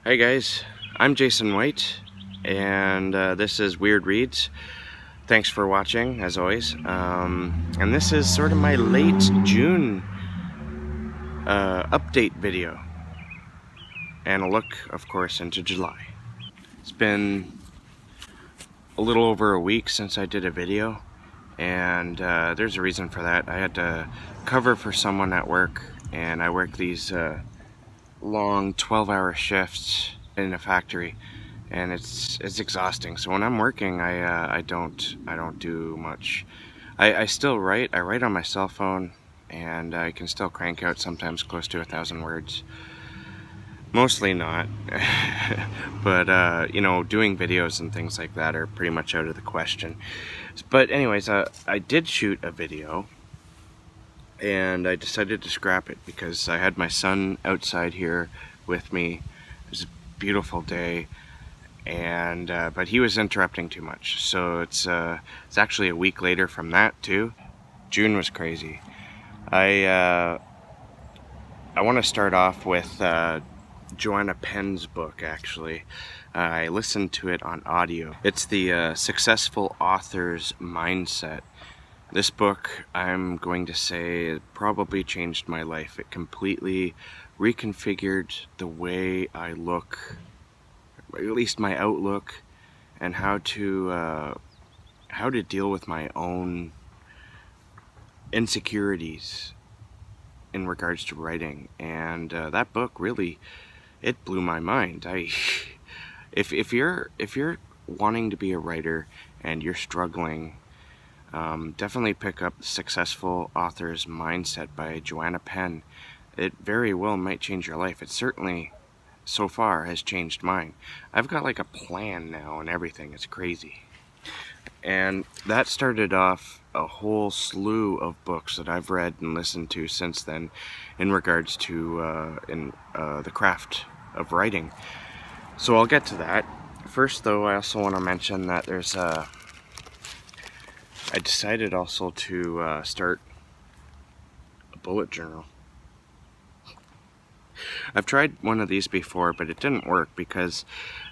Hey guys, I'm Jason White, and this is Weird Reads. Thanks for watching, as always. And this is sort of my late June update video, and a look, of course, into July. It's been a little over a week since I did a video, and there's a reason for that. I had to cover for someone at work, and I work these long 12-hour shifts in a factory, and it's exhausting. So when I'm working, I don't do much. I still write. I write on my cell phone, and I can still crank out sometimes close to 1,000 words. Mostly not, but you know, doing videos and things like that are pretty much out of the question. But anyways, I did shoot a video, and I decided to scrap it because I had my son outside here with me. It was a beautiful day, and but he was interrupting too much. So it's actually a week later from that too. June was crazy. I want to start off with Joanna Penn's book. Actually, I listened to it on audio. It's the Successful Author's Mindset. This book, I'm going to say, it probably changed my life. It completely reconfigured the way I look, or at least my outlook, and how to deal with my own insecurities in regards to writing. And that book really, it blew my mind. If you're wanting to be a writer and you're struggling, definitely pick up Successful Author's Mindset by Joanna Penn. It very well might change your life. It certainly, so far, has changed mine. I've got like a plan now and everything. It's crazy. And that started off a whole slew of books that I've read and listened to since then in regards to the craft of writing. So I'll get to that. First though, I also want to mention that there's I decided also to start a bullet journal. I've tried one of these before, but it didn't work because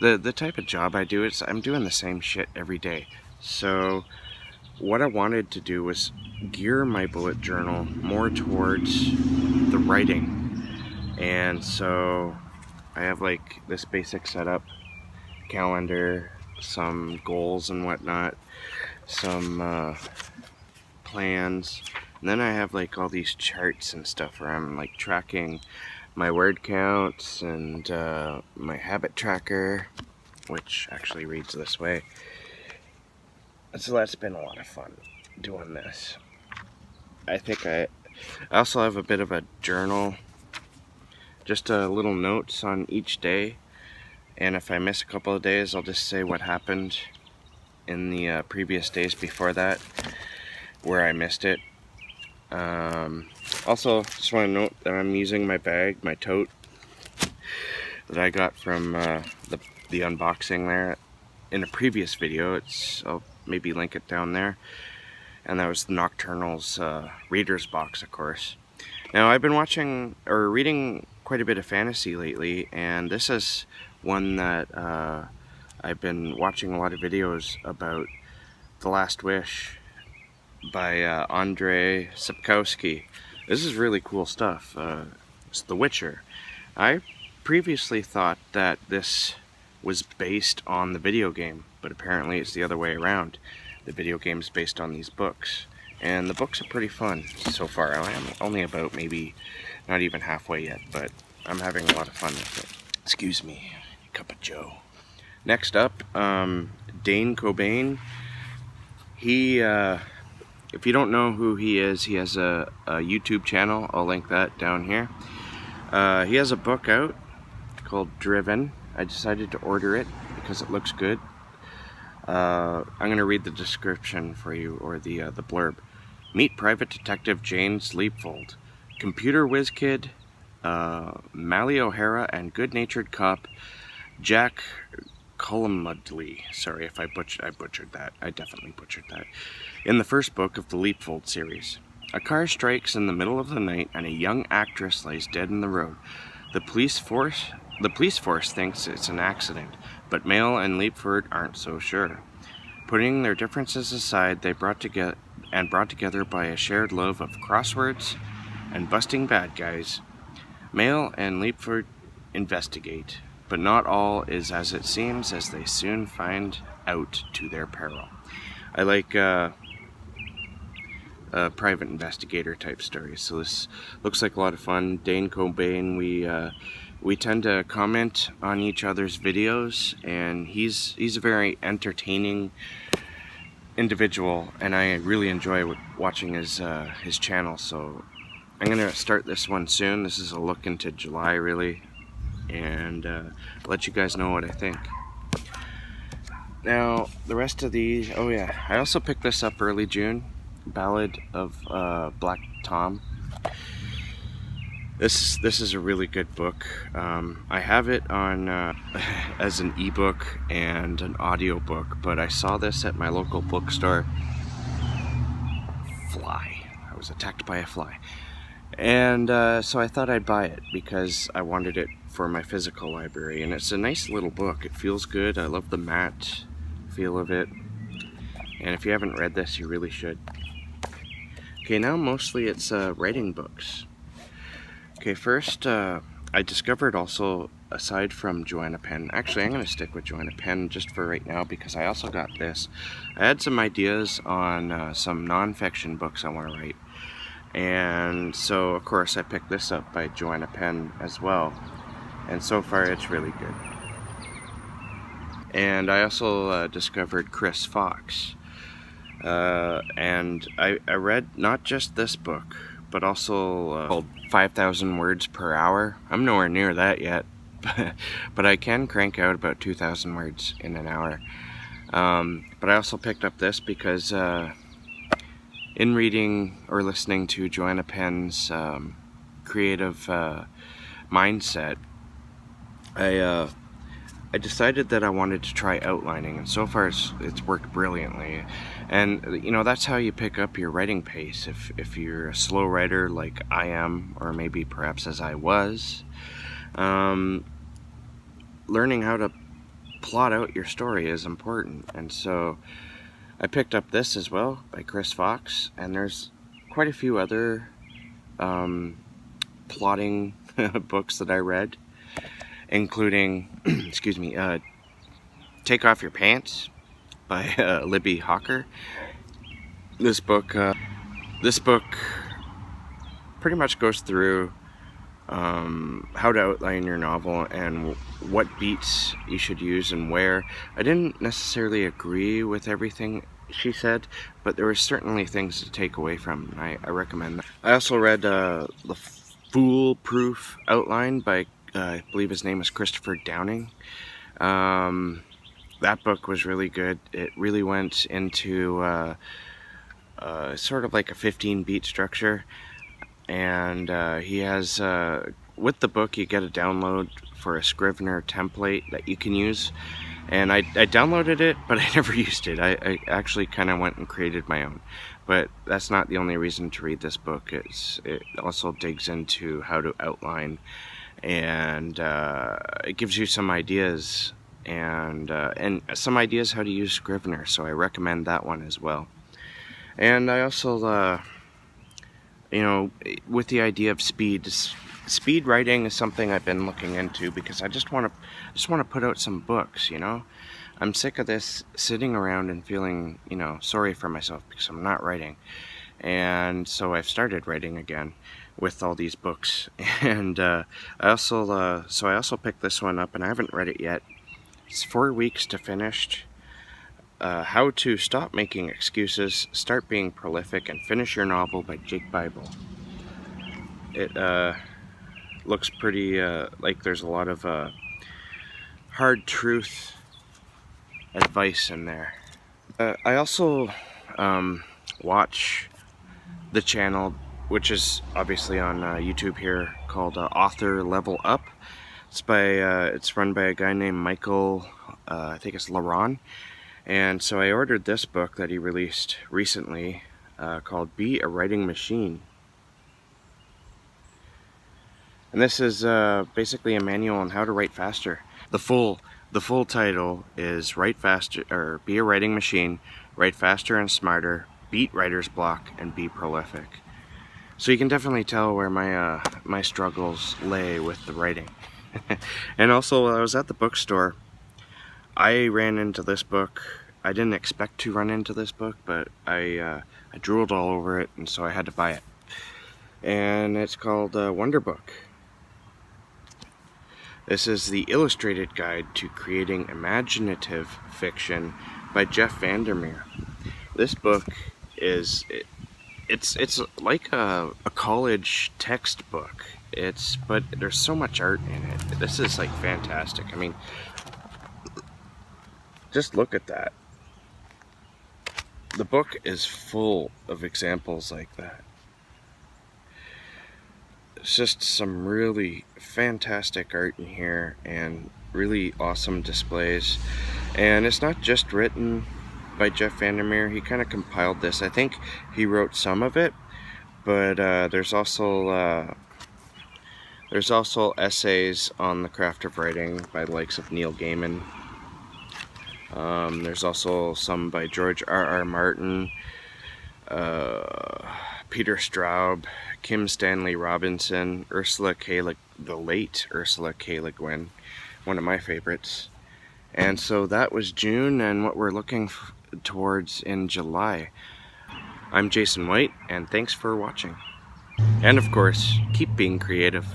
the type of job I do is I'm doing the same shit every day. So what I wanted to do was gear my bullet journal more towards the writing. And so I have like this basic setup, calendar, some goals and whatnot, some plans, and then I have like all these charts and stuff where I'm like tracking my word counts and my habit tracker, which actually reads this way. So that's been a lot of fun doing this. I think I also have a bit of a journal, just little notes on each day, and if I miss a couple of days, I'll just say what happened in the previous days before that, where I missed it. Also, just want to note that I'm using my bag, my tote, that I got from the unboxing there in a previous video. I'll maybe link it down there. And that was the Nocturnal's reader's box, of course. Now, I've been watching or reading quite a bit of fantasy lately, and this is one that I've been watching a lot of videos about. The Last Wish by Andrzej Sapkowski. This is really cool stuff. It's The Witcher. I previously thought that this was based on the video game, but apparently it's the other way around. The video game is based on these books, and the books are pretty fun so far. I'm only about maybe not even halfway yet, but I'm having a lot of fun with it. Excuse me, cup of joe. Next up, Dane Cobain. He, if you don't know who he is, he has a YouTube channel. I'll link that down here. He has a book out called Driven. I decided to order it because it looks good. I'm going to read the description for you, or the blurb. Meet Private Detective James Leapfold, computer whiz kid, Mally O'Hara, and good-natured cop Jack Columnudley. Sorry if I butchered that. I definitely butchered that. In the first book of the Leapfold series, a car strikes in the middle of the night and a young actress lies dead in the road. The police force The police force thinks it's an accident, but Mail and Leapford aren't so sure. Putting their differences aside, they brought together by a shared love of crosswords and busting bad guys, Mail and Leapford investigate, but not all is as it seems, as they soon find out to their peril. I like private investigator type stories, so this looks like a lot of fun. Dane Cobain, we tend to comment on each other's videos, and he's a very entertaining individual, and I really enjoy watching his channel. So I'm gonna start this one soon. This is a look into July, really, and let you guys know what I think. Now the rest of these, oh yeah, I also picked this up early June, Ballad of Black Tom. This is a really good book. I have it on as an ebook and an audio book, but I saw this at my local bookstore. Fly. I was attacked by a fly. And so I thought I'd buy it because I wanted it for my physical library. And it's a nice little book. It feels good. I love the matte feel of it. And if you haven't read this, you really should. Okay, now mostly it's writing books. Okay, first I discovered also, aside from Joanna Penn, actually I'm going to stick with Joanna Penn just for right now because I also got this. I had some ideas on some non-fiction books I want to write. And so of course I picked this up by Joanna Penn as well. And so far it's really good. And I also discovered Chris Fox. And I read not just this book, but also called 5,000 Words Per Hour. I'm nowhere near that yet, but I can crank out about 2,000 words in an hour. But I also picked up this because in reading or listening to Joanna Penn's creative mindset, I decided that I wanted to try outlining, and so far it's worked brilliantly. And you know, that's how you pick up your writing pace. If you're a slow writer like I am, or maybe perhaps as I was, learning how to plot out your story is important. And so I picked up this as well by Chris Fox, and there's quite a few other plotting books that I read, including, excuse me, Take Off Your Pants by Libbie Hawker. This book pretty much goes through how to outline your novel and what beats you should use and where. I didn't necessarily agree with everything she said, but there were certainly things to take away from, and I recommend that. I also read the Foolproof outline by I believe his name is Christopher Downing. That book was really good. It really went into sort of like a 15-beat structure, and he has with the book you get a download for a Scrivener template that you can use, and I downloaded it, but I never used it. I actually kind of went and created my own, but that's not the only reason to read this book. It also digs into how to outline, and it gives you some ideas and some ideas how to use Scrivener, so I recommend that one as well. And I also you know, with the idea of speed writing is something I've been looking into because I just want to put out some books, you know. I'm sick of this sitting around and feeling, you know, sorry for myself because I'm not writing. And so I've started writing again with all these books. And I also picked this one up, and I haven't read it yet. It's 4 weeks to finish. How to Stop Making Excuses, Start Being Prolific, and Finish Your Novel by Jake Bible. It looks pretty like there's a lot of hard truth advice in there. I also watch the channel, which is obviously on YouTube here, called Author Level Up. It's run by a guy named Michael, I think it's Ronn. And so I ordered this book that he released recently called Be a Writing Machine. And this is basically a manual on how to write faster. The full title is Write Faster, or Be a Writing Machine, Write Faster and Smarter, Beat Writer's Block, and Be Prolific. So you can definitely tell where my my struggles lay with the writing. And also, while I was at the bookstore, I ran into this book. I didn't expect to run into this book, but I drooled all over it, and so I had to buy it. And it's called Wonderbook. This is the illustrated guide to creating imaginative fiction by Jeff Vandermeer. This book is it's like a college textbook. But there's so much art in it. This is like fantastic. I mean, just look at that. The book is full of examples like that. It's just some really fantastic art in here and really awesome displays. And it's not just written by Jeff Vandermeer. He kind of compiled this. I think he wrote some of it, but there's also essays on the craft of writing by the likes of Neil Gaiman. There's also some by George R.R. Martin, Peter Straub, Kim Stanley Robinson, the late Ursula K. Le Guin, one of my favorites. And so that was June, and what we're looking towards in July. I'm Jason White, and thanks for watching. And of course, keep being creative.